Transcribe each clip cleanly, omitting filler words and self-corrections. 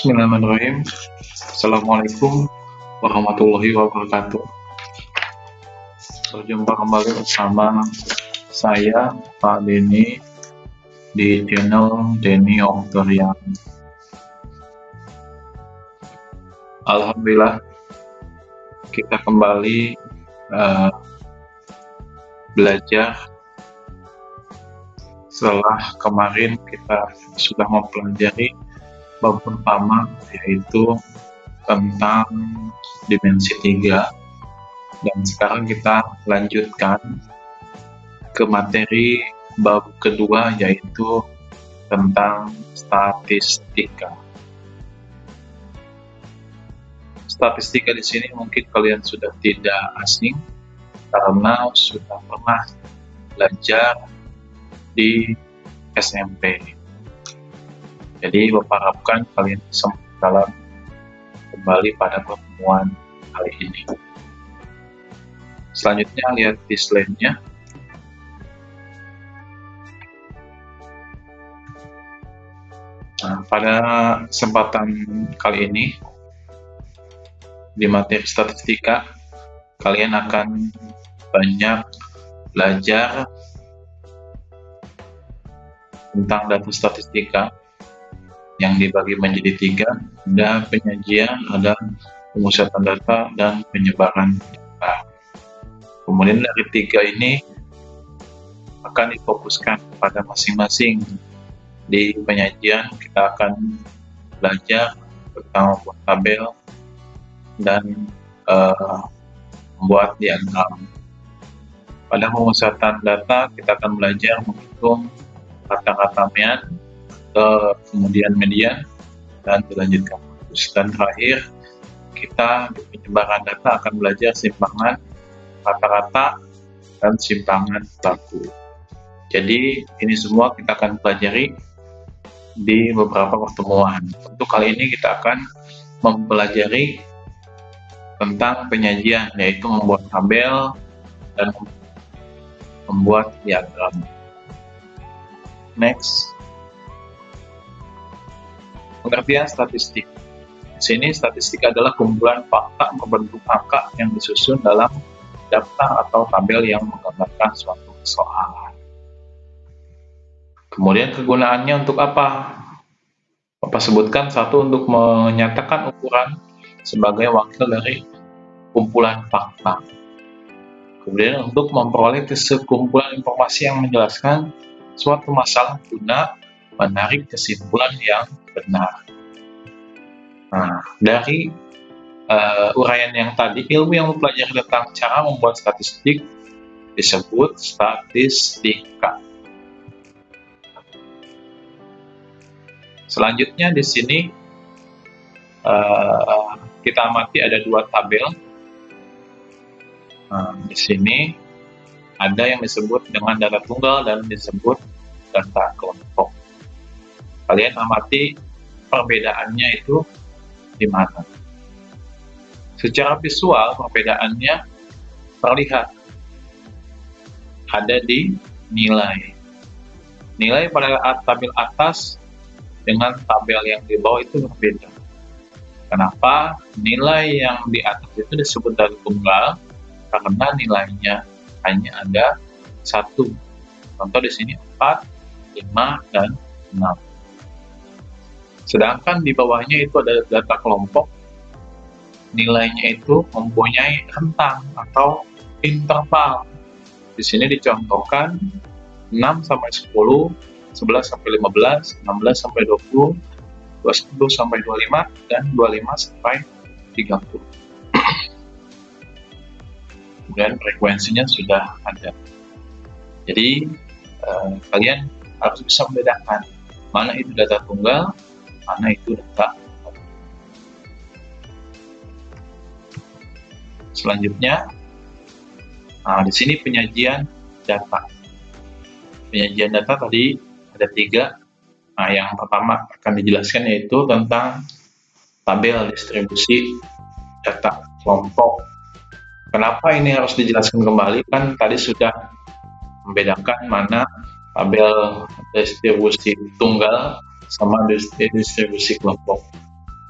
Bismillahirrahmanirrahim. Assalamualaikum warahmatullahi wabarakatuh. Berjumpa kembali bersama saya Pak Denny di channel Denny Oktorian. Alhamdulillah kita kembali belajar setelah kemarin kita sudah mempelajari bab pertama, yaitu tentang dimensi 3, dan sekarang kita lanjutkan ke materi bab kedua, yaitu tentang statistika. Statistika di sini mungkin kalian sudah tidak asing karena sudah pernah belajar di SMP. Jadi Bapak harapkan kalian bisa dalam kembali pada pertemuan kali ini. Selanjutnya lihat di slide-nya. Nah, pada kesempatan kali ini di materi statistika kalian akan banyak belajar tentang data statistika yang dibagi menjadi 3, ada penyajian, ada pemusatan data, dan penyebaran data. Kemudian dari 3 ini akan difokuskan pada masing-masing. Di penyajian kita akan belajar tentang membuat tabel dan membuat diagram. Pada pemusatan data kita akan belajar menghitung kata-kata kemudian median, dan dilanjutkan fokus. Dan terakhir kita di penyebaran data akan belajar simpangan kata-kata dan simpangan baku. Jadi ini semua kita akan pelajari di beberapa pertemuan. Untuk kali ini kita akan mempelajari tentang penyajian, yaitu membuat tabel dan membuat diagram. Next. Pengertian statistik. Di sini statistik adalah kumpulan fakta berbentuk angka yang disusun dalam daftar atau tabel yang menggambarkan suatu persoalan. Kemudian kegunaannya untuk apa? Bapak sebutkan, satu, untuk menyatakan ukuran sebagai wakil dari kumpulan fakta. Kemudian untuk memperoleh sekumpulan informasi yang menjelaskan suatu masalah guna menarik kesimpulan yang benar. Nah, dari uraian yang tadi, ilmu yang mempelajari tentang cara membuat statistik disebut statistika. Selanjutnya di sini kita amati ada 2 tabel. Nah, di sini ada yang disebut dengan data tunggal dan disebut data kelompok. Kalian amati perbedaannya itu di mana. Secara visual perbedaannya terlihat ada di nilai. Nilai pada tabel atas dengan tabel yang di bawah itu berbeda. Kenapa? Nilai yang di atas itu disebut data tunggal karena nilainya hanya ada 1. Contoh di sini 4, 5, dan 6. Sedangkan di bawahnya itu ada data kelompok, nilainya itu mempunyai rentang atau interval. Di sini dicontohkan 6 sampai 10, 11 sampai 15, 16 sampai 20, 20 sampai 25, dan 25 sampai 30. Kemudian frekuensinya sudah ada. Jadi kalian harus bisa membedakan mana itu data tunggal, mana itu data. Selanjutnya, di sini penyajian data. Penyajian data tadi ada 3. Nah, yang pertama akan dijelaskan yaitu tentang tabel distribusi data kelompok. Kenapa ini harus dijelaskan kembali? Kan tadi sudah membedakan mana tabel distribusi tunggal sama distribusi kelompok.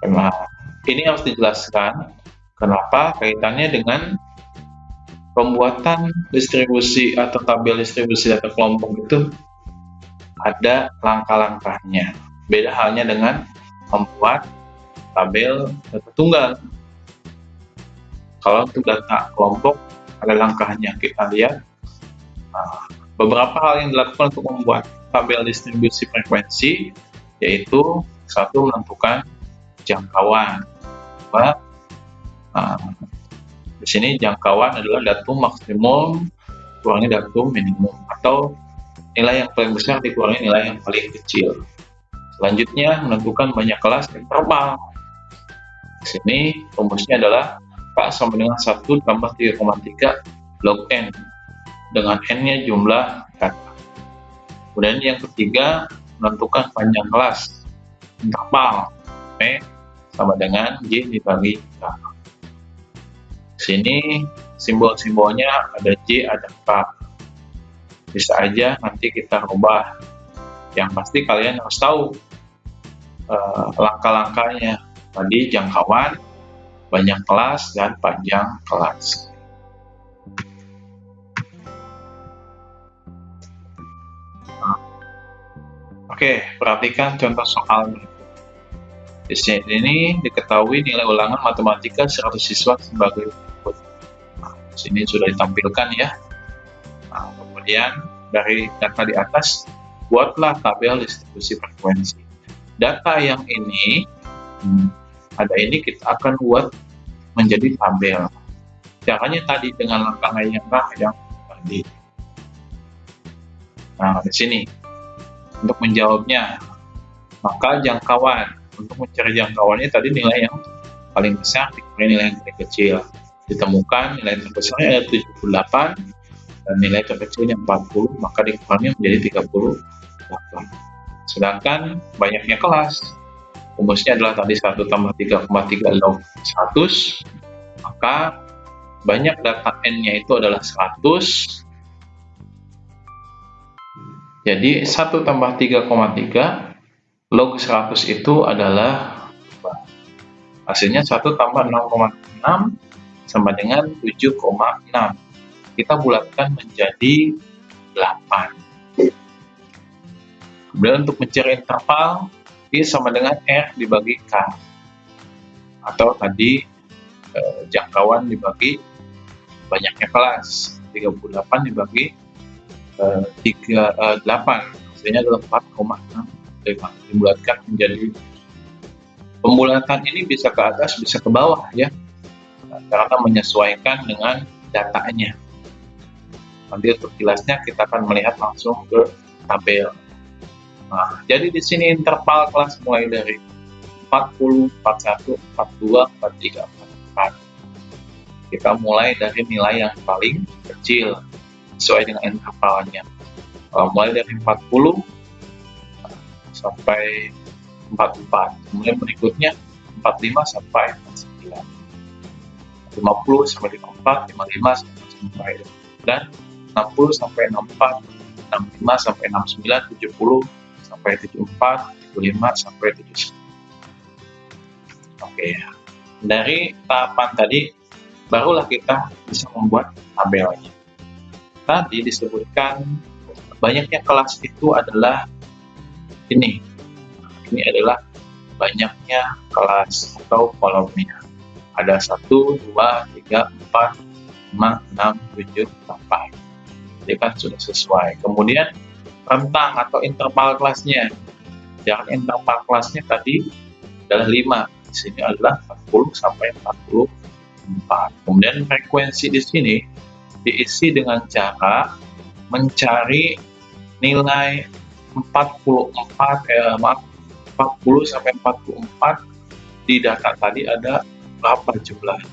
Nah, ini harus dijelaskan kenapa kaitannya dengan pembuatan distribusi atau tabel distribusi data kelompok itu ada langkah-langkahnya. Beda halnya dengan membuat tabel data tunggal. Kalau untuk data kelompok ada langkahnya. Kita lihat beberapa hal yang dilakukan untuk membuat tabel distribusi frekuensi, yaitu satu, menentukan jangkauan. Dua, di sini jangkauan adalah datum maksimum kurangi datum minimum, atau nilai yang paling besar dikurangi nilai yang paling kecil. Selanjutnya, menentukan banyak kelas interval. Di sini rumusnya adalah K sama dengan 1 tambah 3,3 log N, dengan N-nya jumlah kata. Kemudian yang ketiga, menentukan panjang kelas interval. P sama dengan J dibagi K. Di sini simbol-simbolnya ada J, ada K. Bisa aja nanti kita rubah. Yang pasti kalian harus tahu langkah-langkahnya. Tadi jangkauan, banyak kelas, dan panjang kelas. Oke, perhatikan contoh soal. Di sini diketahui nilai ulangan matematika 100 siswa sebagai berikut. Di sini sudah ditampilkan ya. Kemudian dari data di atas, buatlah tabel distribusi frekuensi. Data yang ini ada ini kita akan buat menjadi tabel. Caranya tadi dengan langkah yang tadi. Nah, di sini untuk menjawabnya, maka jangkauan, untuk mencari jangkauannya tadi nilai yang paling besar dikurangi nilai yang paling kecil. Ditemukan nilai terbesarnya ada 78 dan nilai terkecilnya 40, maka dikurangi menjadi 38. Sedangkan banyaknya kelas, rumusnya adalah tadi 1 tambah 3,3 log 100, maka banyak data N-nya itu adalah 100. Jadi 1 tambah 3,3 log 100 itu adalah hasilnya 1 tambah 0,6 sama dengan 7,6. Kita bulatkan menjadi 8. Kemudian untuk mencari interval, I sama dengan R dibagi K. Atau tadi jangkauan dibagi banyaknya kelas. 38 dibagi 8. Hasilnya adalah 4,65. Dibulatkan menjadi, pembulatan ini bisa ke atas, bisa ke bawah ya. Karena menyesuaikan dengan datanya. Nanti untuk jelasnya kita akan melihat langsung ke tabel. Nah, jadi di sini interval kelas mulai dari 40, 41, 42, 43, 44. Kita mulai dari nilai yang paling kecil sesuai dengan intervalnya. Mulai dari 40 sampai 44. Kemudian berikutnya 45 sampai 49. 50 sampai 54, 55 sampai 59, 60 sampai 64, 65 sampai 69, 70 sampai 74, 75 sampai 79. Oke, dari tahapan tadi barulah kita bisa membuat tabelnya. Tadi disebutkan banyaknya kelas itu adalah ini adalah banyaknya kelas atau kolomnya. Ada 1, 2, 3, 4, 5, 6, 7, 8. Jadi kan sudah sesuai. Kemudian rentang atau interval kelasnya. Jarak interval kelasnya tadi adalah 5. Di sini adalah 40 sampai 44. Kemudian frekuensi di sini diisi dengan cara mencari nilai 40 sampai 44 di data tadi ada berapa jumlah.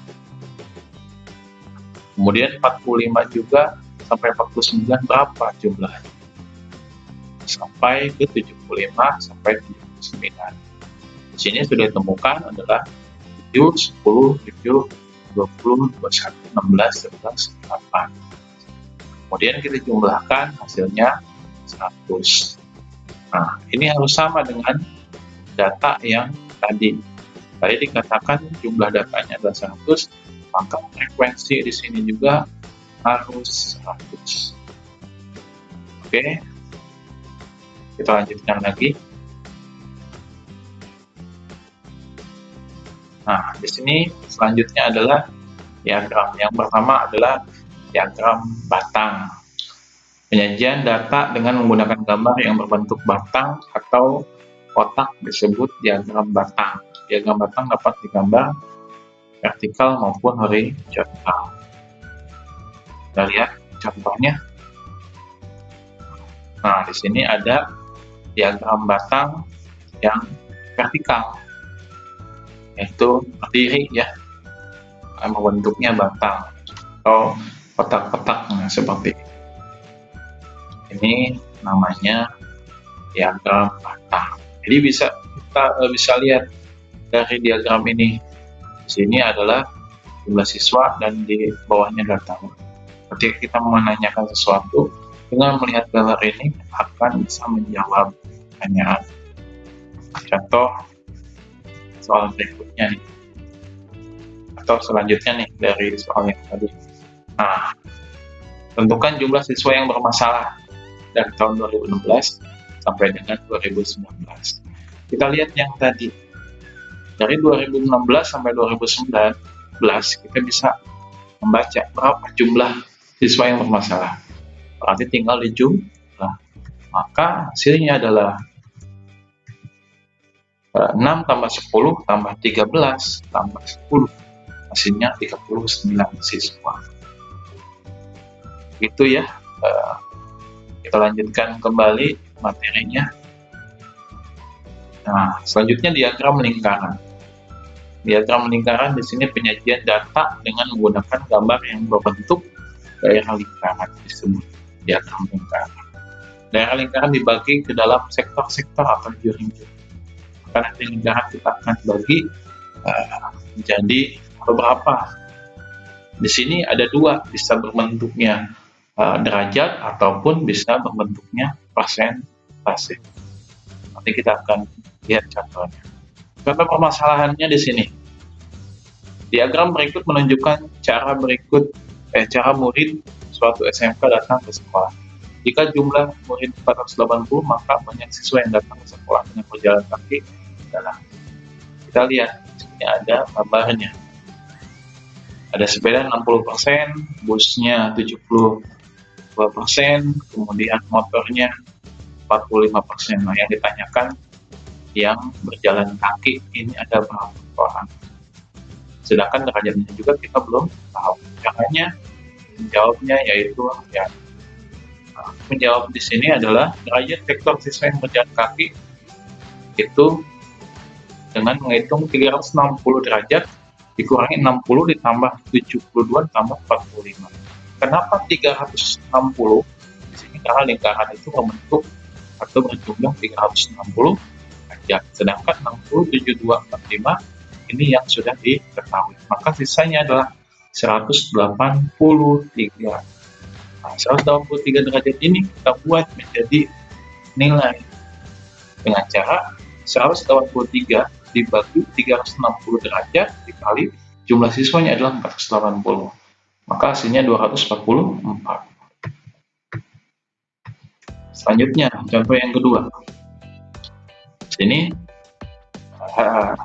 Kemudian 45 juga sampai 49 berapa jumlah. Sampai ke 75 sampai 79. Di sini sudah ditemukan adalah 7, 10, 7, 20, 21, 16, 11, 8. Kemudian kita jumlahkan hasilnya 100. Nah, ini harus sama dengan data yang tadi. Tadi dikatakan jumlah datanya adalah 100, maka frekuensi di sini juga harus 100. Oke, kita lanjutkan lagi. Nah, di sini selanjutnya adalah diagram. Yang pertama adalah diagram batang. Penyajian data dengan menggunakan gambar yang berbentuk batang atau kotak disebut diagram batang. Diagram batang dapat digambar vertikal maupun horizontal. Kita lihat contohnya. Nah, di sini ada diagram batang yang vertikal, yaitu berdiri ya, bentuknya batang atau kotak-kotak seperti ini. Ini namanya diagram batang. Jadi kita bisa lihat dari diagram ini. Di sini adalah jumlah siswa dan di bawahnya data. Ketika kita menanyakan sesuatu, dengan melihat gambar ini akan bisa menjawab pertanyaan. Contoh soal berikutnya nih, atau selanjutnya nih dari soal yang tadi. Nah, tentukan jumlah siswa yang bermasalah dari tahun 2016 sampai dengan 2019. Kita lihat yang tadi, dari 2016 sampai 2019 kita bisa membaca berapa jumlah siswa yang bermasalah. Berarti tinggal dijumlah. Maka hasilnya adalah 6 tambah 10 tambah 13 tambah 10. Hasilnya 39 siswa. Itu ya. Kita lanjutkan kembali materinya. Nah, selanjutnya diagram lingkaran. Diagram lingkaran di sini penyajian data dengan menggunakan gambar yang berbentuk daerah lingkaran disebut diagram lingkaran. Daerah lingkaran dibagi ke dalam sektor-sektor atau juring-juring. Karena di lingkaran kita akan bagi menjadi beberapa. Di sini ada dua, bisa berbentuknya derajat ataupun bisa berbentuknya persentase. Nanti kita akan lihat contohnya. Contoh permasalahannya di sini. Diagram berikut menunjukkan cara murid suatu SMK datang ke sekolah. Jika jumlah murid 480, maka banyak siswa yang datang ke sekolah dengan berjalan kaki adalah. Kita lihat, di sini ada gambarnya. Ada sepeda 60%, busnya 72%, kemudian motornya 45%. Nah, yang ditanyakan yang berjalan kaki ini ada berapa orang. Sedangkan derajatnya juga kita belum tahu. Caranya menjawabnya yaitu ya, menjawab di sini adalah derajat vektor siswa yang berjalan kaki itu dengan menghitung 360 derajat dikurangi 60 ditambah 72 ditambah 45. Kenapa 360? Di sini karena lingkaran itu membentuk atau berjumlah 360 derajat. Sedangkan 60, 72, 45 ini yang sudah diketahui. Maka sisanya adalah 183. Nah, 183 derajat ini kita buat menjadi nilai dengan cara 183 dibagi 360 derajat dikali jumlah siswanya adalah 480. Maka hasilnya 244. Selanjutnya, contoh yang kedua. Sini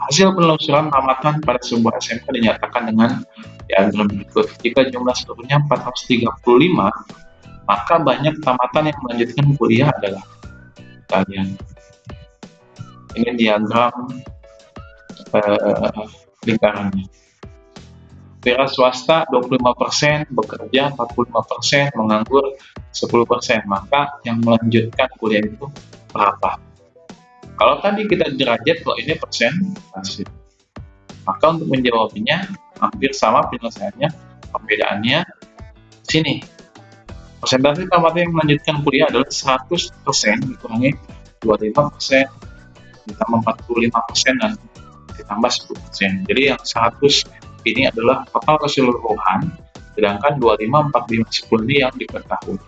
hasil penelusuran tamatan pada sebuah SMK dinyatakan dengan diagram berikut. Jika jumlah seluruhnya 435, maka banyak tamatan yang melanjutkan kuliah adalah kalian. Ini diagram lingkarannya. Wira swasta 25%, bekerja 45%, menganggur 10%. Maka yang melanjutkan kuliah itu berapa? Kalau tadi kita derajat, kalau ini persentase. Maka untuk menjawabnya hampir sama penyelesaiannya. Perbedaannya sini. Persentase tamatan yang melanjutkan kuliah adalah 100% dikurangi 25% ditambah 45% dan ditambah 10%. Jadi yang 100 ini adalah total keseluruhan, sedangkan 25, 45, 10 ini yang diketahui.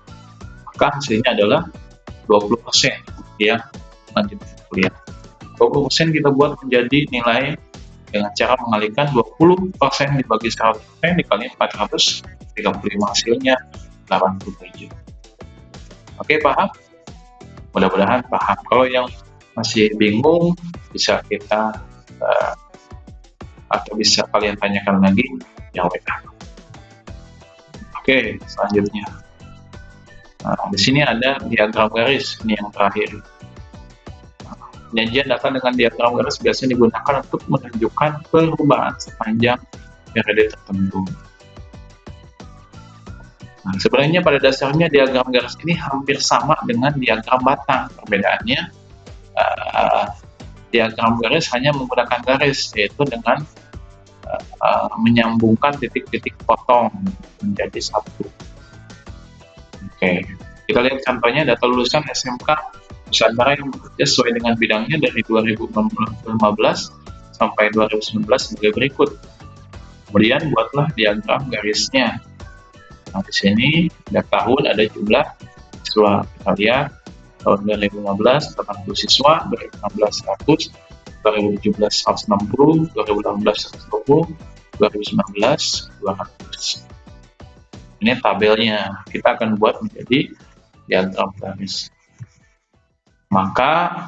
Maka hasilnya adalah 20% yang lanjut kuliah. 20% kita buat menjadi nilai dengan cara mengalihkan 20% dibagi 100% dikali 435, hasilnya 87. Oke, paham? Mudah-mudahan paham. Kalau yang masih bingung, bisa kita atau bisa kalian tanyakan lagi yang WA. Oke, selanjutnya. Nah, di sini ada diagram garis, ini yang terakhir. Penyajian data dengan diagram garis biasanya digunakan untuk menunjukkan perubahan sepanjang periode tertentu. Nah, sebenarnya pada dasarnya diagram garis ini hampir sama dengan diagram batang. Perbedaannya, diagram garis hanya menggunakan garis, yaitu dengan menyambungkan titik-titik potong menjadi satu. Oke, kita lihat contohnya data lulusan SMK Nusantara yang bekerja sesuai dengan bidangnya dari 2015 sampai 2019 sebagai berikut. Kemudian buatlah diagram garisnya. Nah, di sini ada tahun, ada jumlah siswa. Kita lihat tahun 2015 80 siswa, 2016 100, 2017 160, 2018 120, 2019 200. Ini tabelnya, kita akan buat menjadi diagram garis. Maka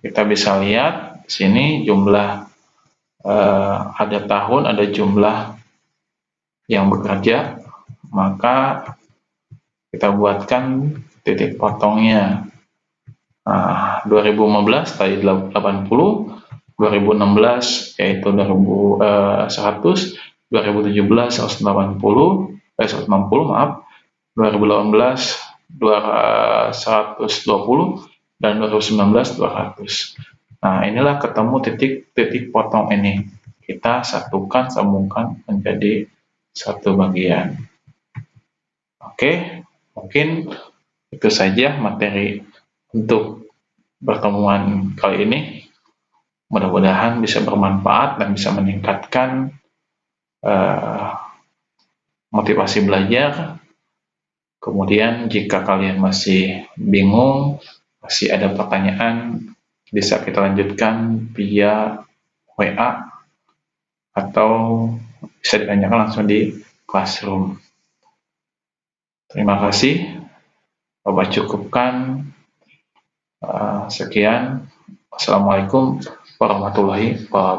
kita bisa lihat di sini jumlah ada tahun, ada jumlah yang bekerja, maka kita buatkan titik potongnya. 2015 tadi 80, 2016 yaitu 100, 2017 160, 160 maaf, 2018 120, dan 2019 200. Nah, inilah ketemu titik-titik potong ini. Kita satukan, sambungkan menjadi satu bagian. Oke, mungkin itu saja materi untuk pertemuan kali ini. Mudah-mudahan bisa bermanfaat dan bisa meningkatkan motivasi belajar. Kemudian jika kalian masih bingung, masih ada pertanyaan, bisa kita lanjutkan via WA atau bisa ditanyakan langsung di Classroom. Terima kasih. Bapak cukupkan. Sekian. Wassalamualaikum warahmatullahi wabarakatuh.